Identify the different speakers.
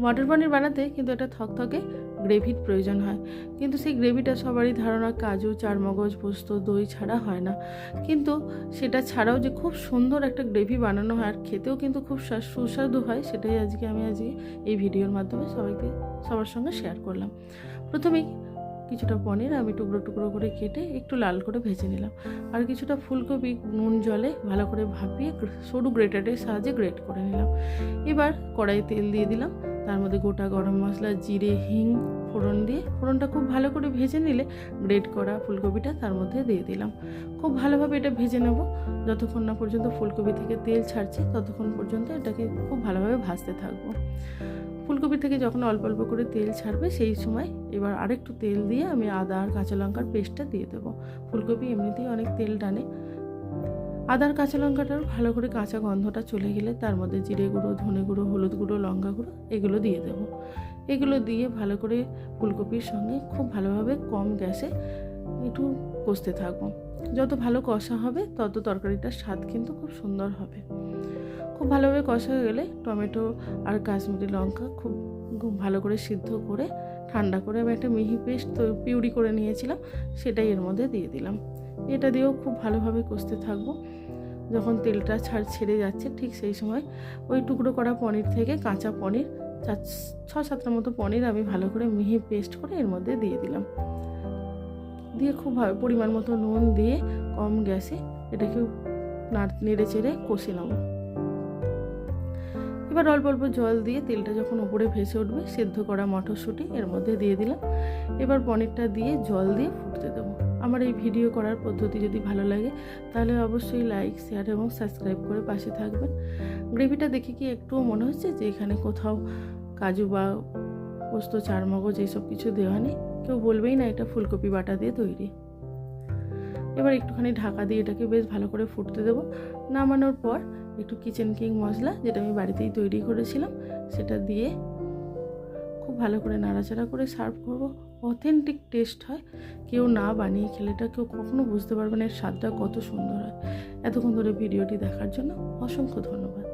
Speaker 1: মটর পনির বানাতে কিন্তু একটা থকথকে গ্রেভির প্রয়োজন হয়, কিন্তু সেই গ্রেভিটা সবারই ধারণা কাজু, চারমগজ, পোস্ত, দই ছাড়া হয় না। কিন্তু সেটা ছাড়াও যে খুব সুন্দর একটা গ্রেভি বানানো হয় আর খেতেও কিন্তু খুব সুস্বাদু হয়, সেটাই আমি এই ভিডিওর মাধ্যমে সবার সঙ্গে শেয়ার করলাম। প্রথমেই কিছুটা পনির আমি টুকরো টুকরো করে কেটে একটু লাল করে ভেজে নিলাম, আর কিছুটা ফুলকপি নুন জলে ভালো করে ভাপিয়ে সরু গ্রেটারের সাহায্যে গ্রেট করে নিলাম। এবার কড়াইয়ে তেল দিয়ে দিলাম, তার মধ্যে গোটা গরম মশলা, জিরে, হিং ফোড়ন দিয়ে ফোড়নটা খুব ভালো করে ভেজে নিলে গ্রেট করা ফুলকপিটা তার মধ্যে দিয়ে দিলাম। খুব ভালোভাবে এটা ভেজে নেব, যতক্ষণ না পর্যন্ত ফুলকপি থেকে তেল ছাড়ছে ততক্ষণ পর্যন্ত এটাকে খুব ভালোভাবে ভাজতে থাকবো। ফুলকপি থেকে যখন অল্প অল্প করে তেল ছাড়বে সেই সময় এবার আরেকটু তেল দিয়ে আমি আদা আর কাঁচা লঙ্কার পেস্টটা দিয়ে দেবো। ফুলকপি এমনিতেই অনেক তেল টানে। আদা আর কাঁচা লঙ্কাটার ভালো করে কাঁচা গন্ধটা চলে গেলে তার মধ্যে জিরে গুঁড়ো, ধনে গুঁড়ো, হলুদ গুঁড়ো, লঙ্কা গুঁড়ো এগুলো দিয়ে দেবো। এগুলো দিয়ে ভালো করে ফুলকপির সঙ্গে খুব ভালোভাবে কম গ্যাসে একটু কষতে থাকবো। যত ভালো কষা হবে তত তরকারিটার স্বাদ কিন্তু খুব সুন্দর হবে। খুব ভালোভাবে কষা হয়ে গেলে টমেটো আর কাশ্মীরি লঙ্কা খুব ভালো করে সিদ্ধ করে ঠান্ডা করে আমি একটা মিহি পেস্ট পিউরি করে নিয়েছিলাম, সেটাই এর মধ্যে দিয়ে দিলাম। এটা দিয়েও খুব ভালোভাবে কষতে থাকবো। যখন তেলটা ছেড়ে যাচ্ছে ঠিক সেই সময় ওই টুকরো করা পনির থেকে কাঁচা পনির 6-7টা মতো পনির আমি ভালো করে মিহি পেস্ট করে এর মধ্যে দিয়ে দিলাম। দিয়ে খুব পরিমাণ মতো নুন দিয়ে কম গ্যাসে এটাকে নেড়ে চেড়ে কষে নেব। এবার অল্প অল্প জল দিয়ে তেলটা যখন উপরে ভেসে উঠবে সেদ্ধ করা মটরশুঁটি এর মধ্যে দিয়ে দিলাম। এবার পনিরটা দিয়ে জল দিয়ে ফুটতে দেবো। আমার এই ভিডিও করার পদ্ধতি যদি ভালো লাগে তাহলে অবশ্যই লাইক, শেয়ার এবং সাবস্ক্রাইব করে পাশে থাকবেন। গ্রেভিটা দেখে কি একটুও মনে হচ্ছে যে এখানে কোথাও কাজু বা পোস্ত, চারমগজ এইসব কিছু দেওয়া নেই? কেউ বলবেই না এটা ফুলকপি বাটা দিয়ে তৈরি। এবার একটুখানি ঢাকা দিয়ে এটাকে বেশ ভালো করে ফুটতে দেবো। নামানোর পর একটু কিচেন কিং মশলা, যেটা আমি বাড়িতেই তৈরি করেছিলাম, সেটা দিয়ে খুব ভালো করে নাড়াচাড়া করে সার্ভ করব। অথেন্টিক টেস্ট হয়, কেউ না বানিয়ে খেলে এটা কেউ কখনো বুঝতে পারবে না এর স্বাদটা কত সুন্দর হয়। এতক্ষণ ধরে ভিডিওটি দেখার জন্য অসংখ্য ধন্যবাদ।